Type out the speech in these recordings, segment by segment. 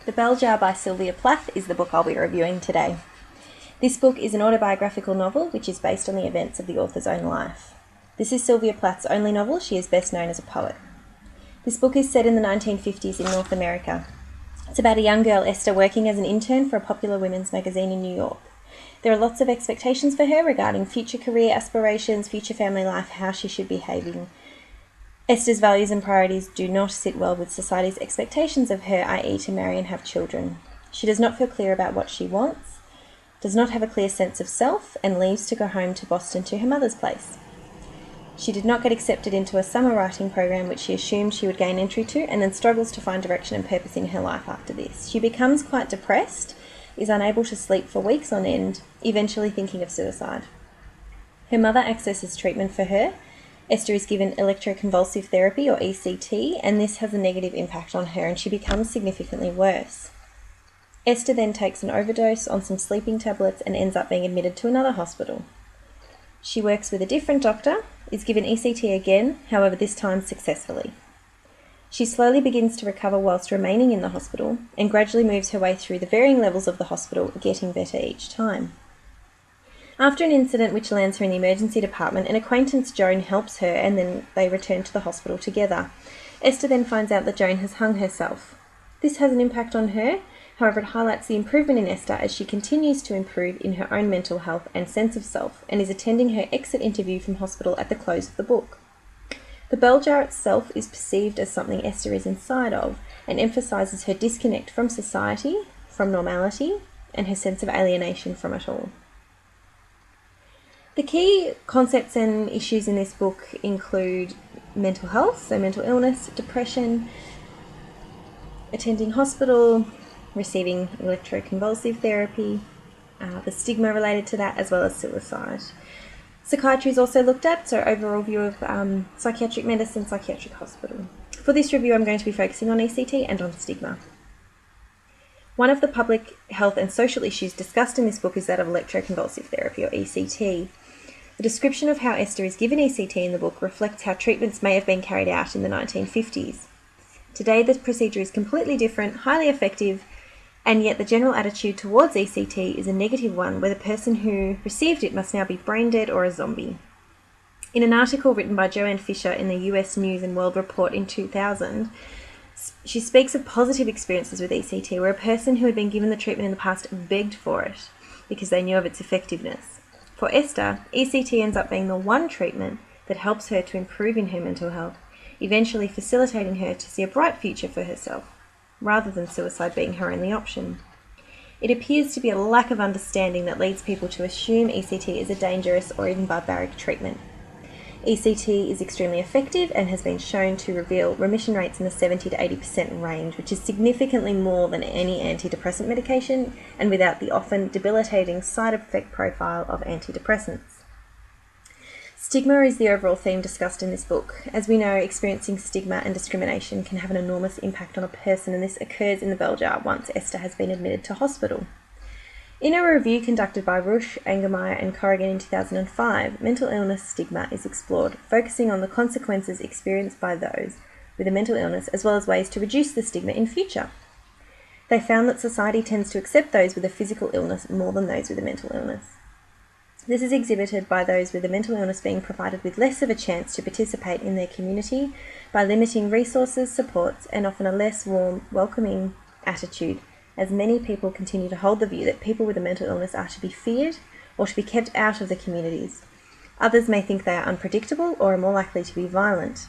The Bell Jar by Sylvia Plath is the book I'll be reviewing today. This book is an autobiographical novel which is based on the events of the author's own life. This is Sylvia Plath's only novel. She is best known as a poet. This book is set in the 1950s in North America. It's about a young girl, Esther, working as an intern for a popular women's magazine in New York. There are lots of expectations for her regarding future career aspirations, future family life, how she should be behaving. Esther's values and priorities do not sit well with society's expectations of her, i.e. to marry and have children. She does not feel clear about what she wants, does not have a clear sense of self, and leaves to go home to Boston to her mother's place. She did not get accepted into a summer writing program which she assumed she would gain entry to, and then struggles to find direction and purpose in her life after this. She becomes quite depressed, is unable to sleep for weeks on end, eventually thinking of suicide. Her mother accesses treatment for her. Esther is given electroconvulsive therapy, or ECT, and this has a negative impact on her, and she becomes significantly worse. Esther then takes an overdose on some sleeping tablets and ends up being admitted to another hospital. She works with a different doctor, is given ECT again, however this time successfully. She slowly begins to recover whilst remaining in the hospital, and gradually moves her way through the varying levels of the hospital, getting better each time. After an incident which lands her in the emergency department, an acquaintance, Joan, helps her, and then they return to the hospital together. Esther then finds out that Joan has hung herself. This has an impact on her, however it highlights the improvement in Esther as she continues to improve in her own mental health and sense of self, and is attending her exit interview from hospital at the close of the book. The bell jar itself is perceived as something Esther is inside of, and emphasises her disconnect from society, from normality, and her sense of alienation from it all. The key concepts and issues in this book include mental health, so mental illness, depression, attending hospital, receiving electroconvulsive therapy, the stigma related to that, as well as suicide. Psychiatry is also looked at, so overall view of psychiatric medicine, psychiatric hospital. For this review, I'm going to be focusing on ECT and on stigma. One of the public health and social issues discussed in this book is that of electroconvulsive therapy, or ECT. The description of how Esther is given ECT in the book reflects how treatments may have been carried out in the 1950s. Today, the procedure is completely different, highly effective, and yet the general attitude towards ECT is a negative one, where the person who received it must now be brain dead or a zombie. In an article written by Joanne Fisher in the US News and World Report in 2000, she speaks of positive experiences with ECT, where a person who had been given the treatment in the past begged for it because they knew of its effectiveness. For Esther, ECT ends up being the one treatment that helps her to improve in her mental health, eventually facilitating her to see a bright future for herself, rather than suicide being her only option. It appears to be a lack of understanding that leads people to assume ECT is a dangerous or even barbaric treatment. ECT is extremely effective and has been shown to reveal remission rates in the 70 to 80% range, which is significantly more than any antidepressant medication and without the often debilitating side effect profile of antidepressants. Stigma is the overall theme discussed in this book. As we know, experiencing stigma and discrimination can have an enormous impact on a person, and this occurs in the bell jar once Esther has been admitted to hospital. In a review conducted by Rush, Angermeyer and Corrigan in 2005, mental illness stigma is explored, focusing on the consequences experienced by those with a mental illness, as well as ways to reduce the stigma in future. They found that society tends to accept those with a physical illness more than those with a mental illness. This is exhibited by those with a mental illness being provided with less of a chance to participate in their community by limiting resources, supports, and often a less warm, welcoming attitude, as many people continue to hold the view that people with a mental illness are to be feared or to be kept out of the communities. Others may think they are unpredictable or are more likely to be violent.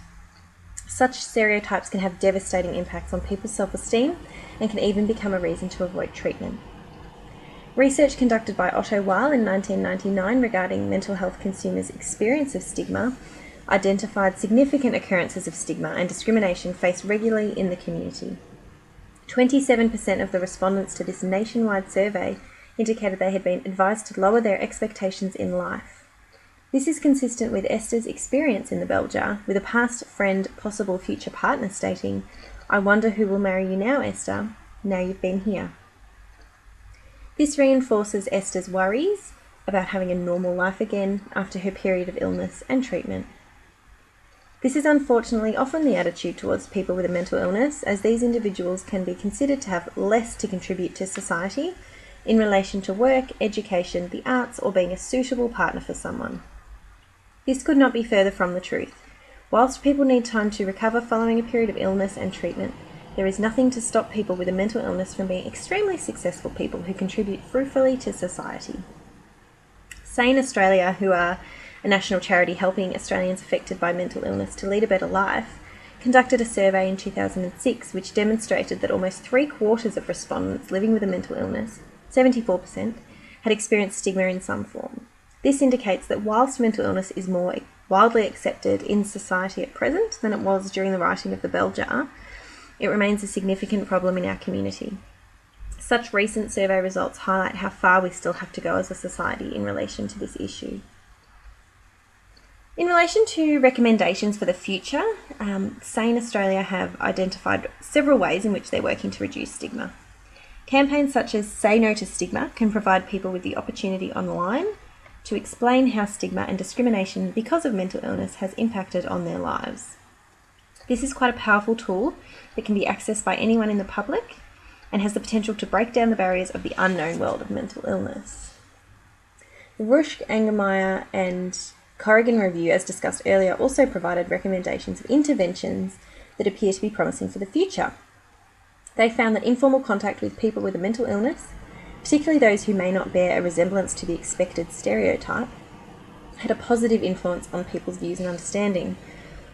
Such stereotypes can have devastating impacts on people's self-esteem and can even become a reason to avoid treatment. Research conducted by Otto Weil in 1999 regarding mental health consumers' experience of stigma identified significant occurrences of stigma and discrimination faced regularly in the community. 27% of the respondents to this nationwide survey indicated they had been advised to lower their expectations in life. This is consistent with Esther's experience in the bell jar, with a past friend, possible future partner stating, "I wonder who will marry you now, Esther, now you've been here." This reinforces Esther's worries about having a normal life again after her period of illness and treatment. This is unfortunately often the attitude towards people with a mental illness, as these individuals can be considered to have less to contribute to society in relation to work, education, the arts, or being a suitable partner for someone. This could not be further from the truth. Whilst people need time to recover following a period of illness and treatment, there is nothing to stop people with a mental illness from being extremely successful people who contribute fruitfully to society. Sane Australia, who are a national charity helping Australians affected by mental illness to lead a better life, conducted a survey in 2006 which demonstrated that almost 3/4 of respondents living with a mental illness, 74%, had experienced stigma in some form. This indicates that whilst mental illness is more widely accepted in society at present than it was during the writing of TheBellJar, it remains a significant problem in our community. Such recent survey results highlight how far we still have to go as a society in relation to this issue. In relation to recommendations for the future, Sane Australia have identified several ways in which they're working to reduce stigma. Campaigns such as Say No to Stigma can provide people with the opportunity online to explain how stigma and discrimination because of mental illness has impacted on their lives. This is quite a powerful tool that can be accessed by anyone in the public and has the potential to break down the barriers of the unknown world of mental illness. The Rushk, Angermeyer and Corrigan Review, as discussed earlier, also provided recommendations of interventions that appear to be promising for the future. They found that informal contact with people with a mental illness, particularly those who may not bear a resemblance to the expected stereotype, had a positive influence on people's views and understanding.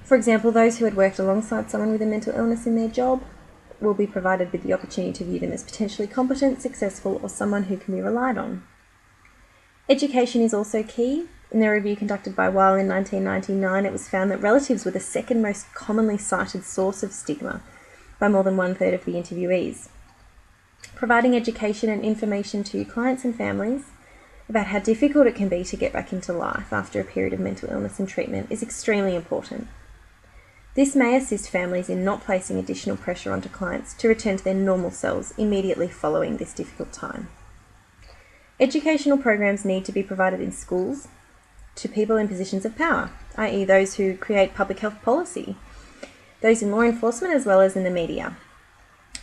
For example, those who had worked alongside someone with a mental illness in their job will be provided with the opportunity to view them as potentially competent, successful, or someone who can be relied on. Education is also key. In the review conducted by Weil in 1999, it was found that relatives were the second most commonly cited source of stigma by more than 1/3 of the interviewees. Providing education and information to clients and families about how difficult it can be to get back into life after a period of mental illness and treatment is extremely important. This may assist families in not placing additional pressure onto clients to return to their normal selves immediately following this difficult time. Educational programs need to be provided in schools to people in positions of power, i.e. those who create public health policy, those in law enforcement as well as in the media.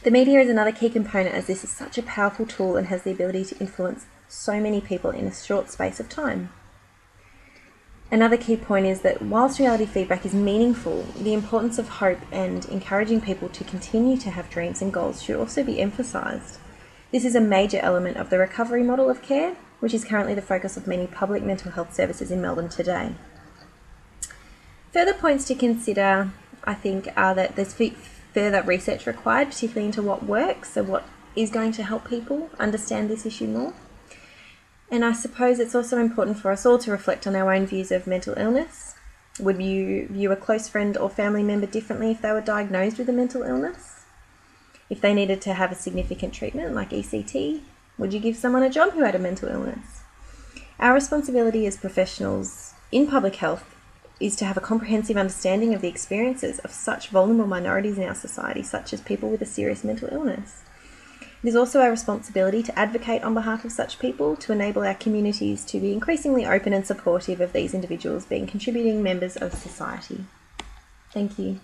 The media is another key component, as this is such a powerful tool and has the ability to influence so many people in a short space of time. Another key point is that whilst reality feedback is meaningful, the importance of hope and encouraging people to continue to have dreams and goals should also be emphasised. This is a major element of the recovery model of care, which is currently the focus of many public mental health services in Melbourne today. Further points to consider, I think, are that there's further research required, particularly into what works, so what is going to help people understand this issue more. And I suppose it's also important for us all to reflect on our own views of mental illness. Would you view a close friend or family member differently if they were diagnosed with a mental illness? If they needed to have a significant treatment like ECT, would you give someone a job who had a mental illness? Our responsibility as professionals in public health is to have a comprehensive understanding of the experiences of such vulnerable minorities in our society, such as people with a serious mental illness. It is also our responsibility to advocate on behalf of such people to enable our communities to be increasingly open and supportive of these individuals being contributing members of society. Thank you.